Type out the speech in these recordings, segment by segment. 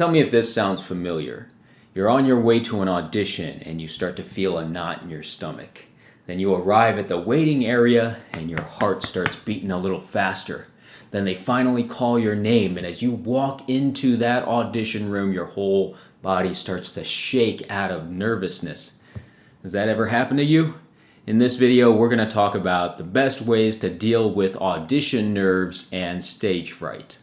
Tell me if this sounds familiar. You're on your way to an audition and you start to feel a knot in your stomach. Then you arrive at the waiting area and your heart starts beating a little faster. Then they finally call your name, and as you walk into that audition room, your whole body starts to shake out of nervousness. Has that ever happened to you? In this video, we're going to talk about the best ways to deal with audition nerves and stage fright.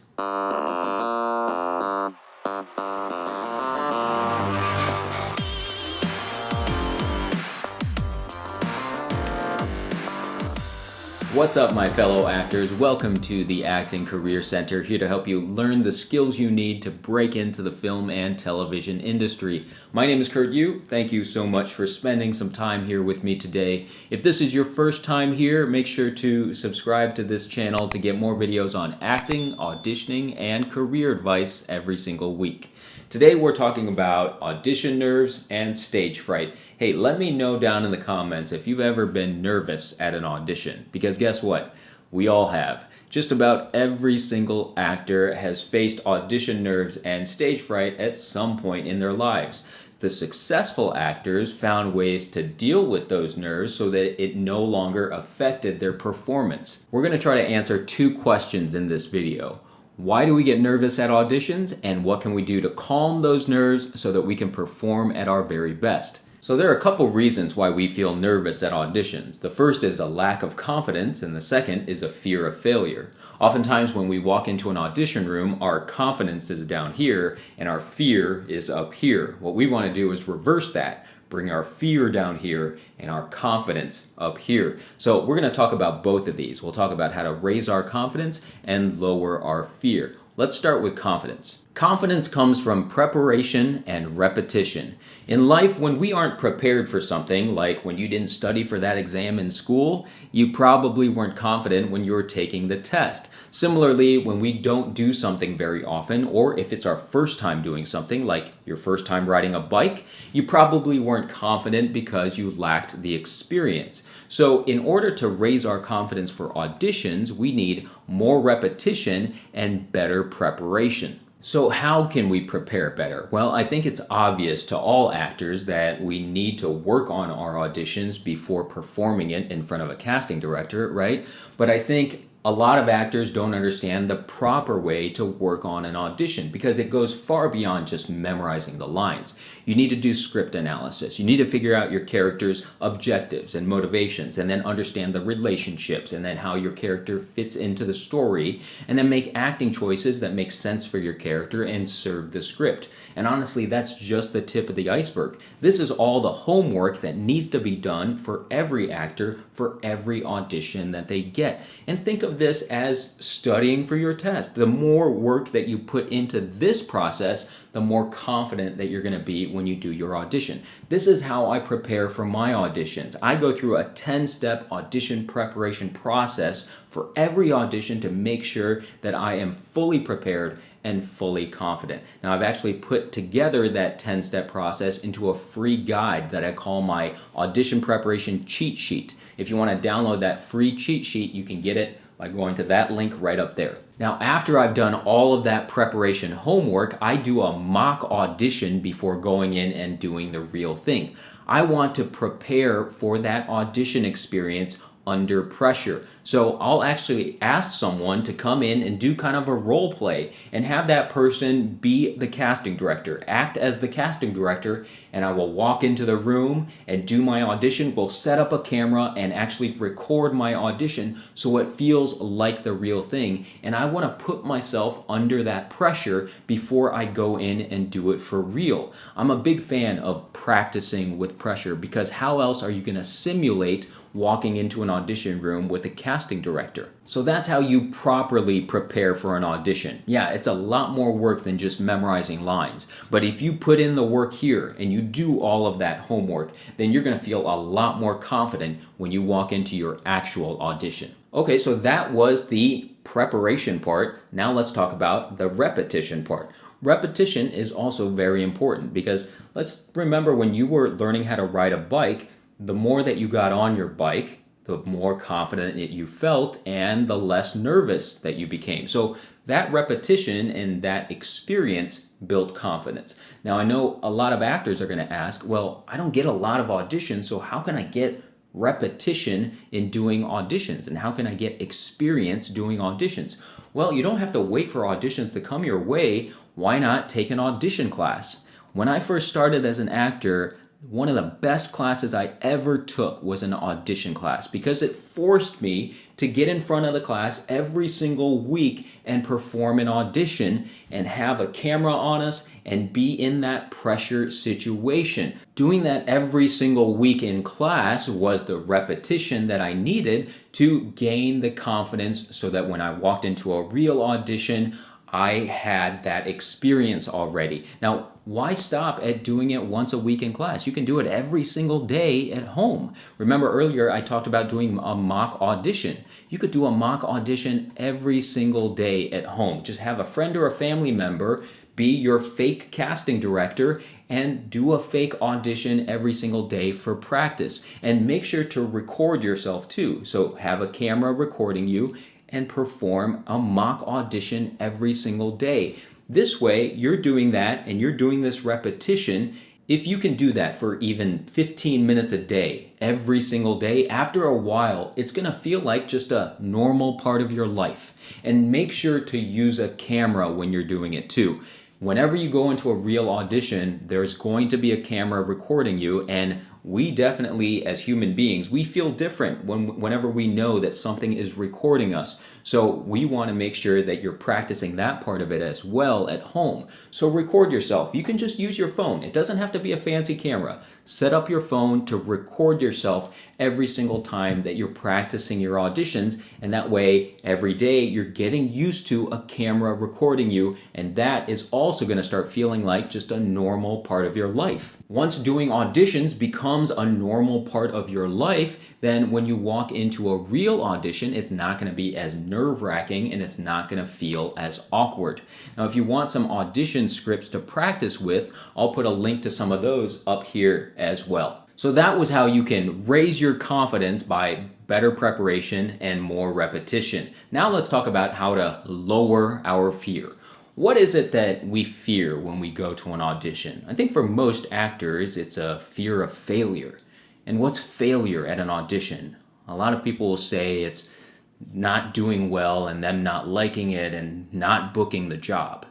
What's up, my fellow actors? Welcome to the Acting Career Center, here to help you learn the skills you need to break into the film and television industry. My name is Kurt Yu. Thank you so much for spending some time here with me today. If this is your first time here, make sure to subscribe to this channel to get more videos on acting, auditioning, and career advice every single week. Today we're talking about audition nerves and stage fright. Hey, let me know down in the comments if you've ever been nervous at an audition, because guess what? We all have. Just about every single actor has faced audition nerves and stage fright at some point in their lives. The successful actors found ways to deal with those nerves so that it no longer affected their performance. We're going to try to answer two questions in this video. Why do we get nervous at auditions, and what can we do to calm those nerves so that we can perform at our very best? So there are a couple reasons why we feel nervous at auditions. The first is a lack of confidence, and the second is a fear of failure. Oftentimes when we walk into an audition room, our confidence is down here and our fear is up here. What we want to do is reverse that. Bring our fear down here and our confidence up here. So we're going to talk about both of these. We'll talk about how to raise our confidence and lower our fear. Let's start with confidence. Confidence comes from preparation and repetition. In life, when we aren't prepared for something, like when you didn't study for that exam in school, you probably weren't confident when you were taking the test. Similarly, when we don't do something very often, or if it's our first time doing something, like your first time riding a bike, you probably weren't confident because you lacked the experience. So in order to raise our confidence for auditions, we need more repetition and better preparation. So how can we prepare better? Well, I think it's obvious to all actors that we need to work on our auditions before performing it in front of a casting director, right? But I think a lot of actors don't understand the proper way to work on an audition because it goes far beyond just memorizing the lines. You need to do script analysis. You need to figure out your character's objectives and motivations, and then understand the relationships and then how your character fits into the story, and then make acting choices that make sense for your character and serve the script. And honestly, that's just the tip of the iceberg. This is all the homework that needs to be done for every actor for every audition that they get. And think of this as studying for your test. The more work that you put into this process, the more confident that you're going to be when you do your audition. This is how I prepare for my auditions. I go through a 10-step audition preparation process for every audition to make sure that I am fully prepared and fully confident. Now, I've actually put together that 10-step process into a free guide that I call my audition preparation cheat sheet. If you want to download that free cheat sheet, you can get it by going to that link right up there. Now, after I've done all of that preparation homework, I do a mock audition before going in and doing the real thing. I want to prepare for that audition experience under pressure. So I'll actually ask someone to come in and do kind of a role play and have that person be the casting director, act as the casting director, and I will walk into the room and do my audition. We'll set up a camera and actually record my audition so it feels like the real thing. And I want to put myself under that pressure before I go in and do it for real. I'm a big fan of practicing with pressure because how else are you going to simulate walking into an audition room with a casting director? So that's how you properly prepare for an audition. Yeah, it's a lot more work than just memorizing lines. But if you put in the work here and you do all of that homework, then you're going to feel a lot more confident when you walk into your actual audition. Okay, so that was the preparation part. Now let's talk about the repetition part. Repetition is also very important because let's remember when you were learning how to ride a bike, the more that you got on your bike, the more confident that you felt and the less nervous that you became. So that repetition and that experience built confidence. Now, I know a lot of actors are going to ask, well, I don't get a lot of auditions, so how can I get repetition in doing auditions, and how can I get experience doing auditions? Well, you don't have to wait for auditions to come your way. Why not take an audition class? When I first started as an actor, one of the best classes I ever took was an audition class because it forced me to get in front of the class every single week and perform an audition and have a camera on us and be in that pressure situation. Doing that every single week in class was the repetition that I needed to gain the confidence so that when I walked into a real audition, I had that experience already. Now, why stop at doing it once a week in class? You can do it every single day at home. Remember earlier I talked about doing a mock audition. You could do a mock audition every single day at home. Just have a friend or a family member be your fake casting director and do a fake audition every single day for practice. And make sure to record yourself too. So have a camera recording you and perform a mock audition every single day. This way, you're doing that and you're doing this repetition. If you can do that for even 15 minutes a day, every single day, after a while, it's going to feel like just a normal part of your life. And make sure to use a camera when you're doing it too. Whenever you go into a real audition, there's going to be a camera recording you, and we definitely, as human beings, we feel different whenever we know that something is recording us. So we want to make sure that you're practicing that part of it as well at home. So record yourself. You can just use your phone. It doesn't have to be a fancy camera. Set up your phone to record yourself every single time that you're practicing your auditions, and that way every day you're getting used to a camera recording you, and that is also going to start feeling like just a normal part of your life. Once doing auditions becomes a normal part of your life, then when you walk into a real audition, it's not going to be as nerve-wracking and it's not going to feel as awkward. Now, if you want some audition scripts to practice with, I'll put a link to some of those up here as well. So that was how you can raise your confidence by better preparation and more repetition. Now let's talk about how to lower our fear. What is it that we fear when we go to an audition? I think for most actors, it's a fear of failure. And what's failure at an audition? A lot of people will say it's not doing well and them not liking it and not booking the job.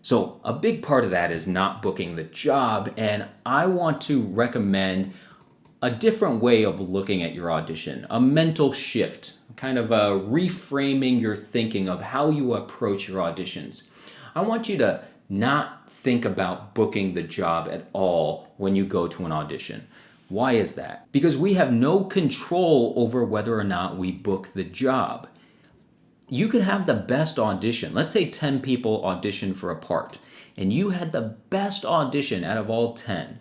So a big part of that is not booking the job, and I want to recommend a different way of looking at your audition, a mental shift, kind of a reframing your thinking of how you approach your auditions. I want you to not think about booking the job at all when you go to an audition. Why is that? Because we have no control over whether or not we book the job. You could have the best audition. Let's say 10 people audition for a part, and you had the best audition out of all 10.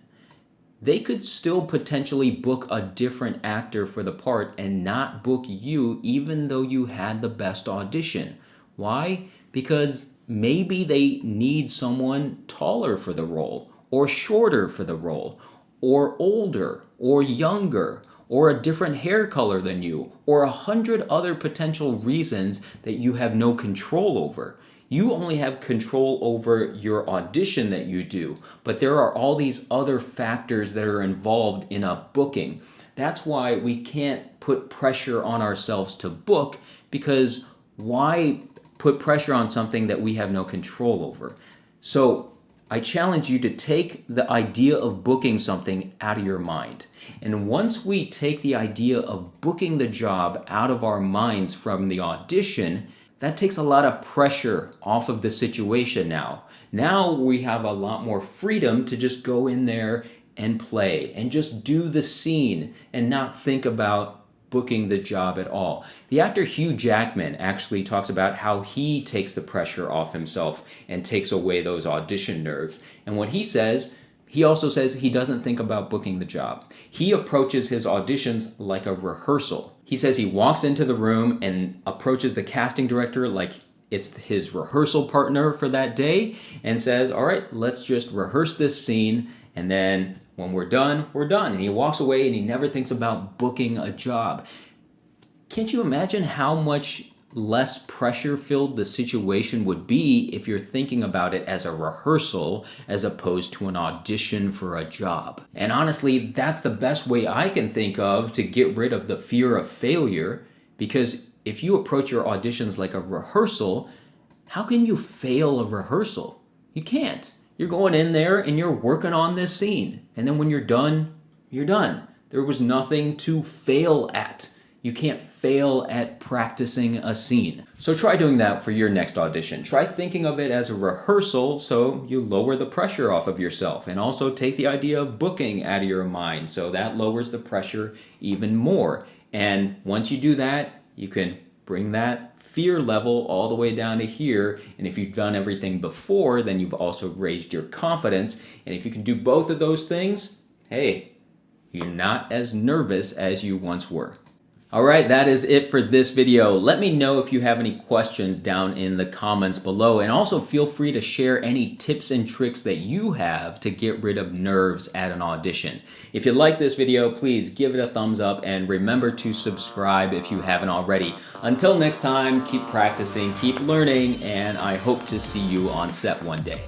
They could still potentially book a different actor for the part and not book you even though you had the best audition. Why? Because maybe they need someone taller for the role, or shorter for the role, or older, or younger, or a different hair color than you, or 100 other potential reasons that you have no control over. You only have control over your audition that you do, but there are all these other factors that are involved in a booking. That's why we can't put pressure on ourselves to book, because why put pressure on something that we have no control over? So I challenge you to take the idea of booking something out of your mind. And once we take the idea of booking the job out of our minds from the audition, that takes a lot of pressure off of the situation now. Now we have a lot more freedom to just go in there and play and just do the scene and not think about booking the job at all. The actor Hugh Jackman actually talks about how he takes the pressure off himself and takes away those audition nerves. And what he also says he doesn't think about booking the job. He approaches his auditions like a rehearsal. He says he walks into the room and approaches the casting director like it's his rehearsal partner for that day and says, all right, let's just rehearse this scene, and then when we're done, we're done. And he walks away and he never thinks about booking a job. Can't you imagine how much less pressure-filled the situation would be if you're thinking about it as a rehearsal as opposed to an audition for a job? And honestly, that's the best way I can think of to get rid of the fear of failure, because if you approach your auditions like a rehearsal, how can you fail a rehearsal? You can't. You're going in there and you're working on this scene. And then when you're done, you're done. There was nothing to fail at. You can't fail at practicing a scene. So try doing that for your next audition. Try thinking of it as a rehearsal so you lower the pressure off of yourself. And also take the idea of booking out of your mind, so that lowers the pressure even more. And once you do that, you can bring that fear level all the way down to here. And if you've done everything before, then you've also raised your confidence. And if you can do both of those things, hey, you're not as nervous as you once were. Alright, that is it for this video. Let me know if you have any questions down in the comments below, and also feel free to share any tips and tricks that you have to get rid of nerves at an audition. If you like this video, please give it a thumbs up and remember to subscribe if you haven't already. Until next time, keep practicing, keep learning, and I hope to see you on set one day.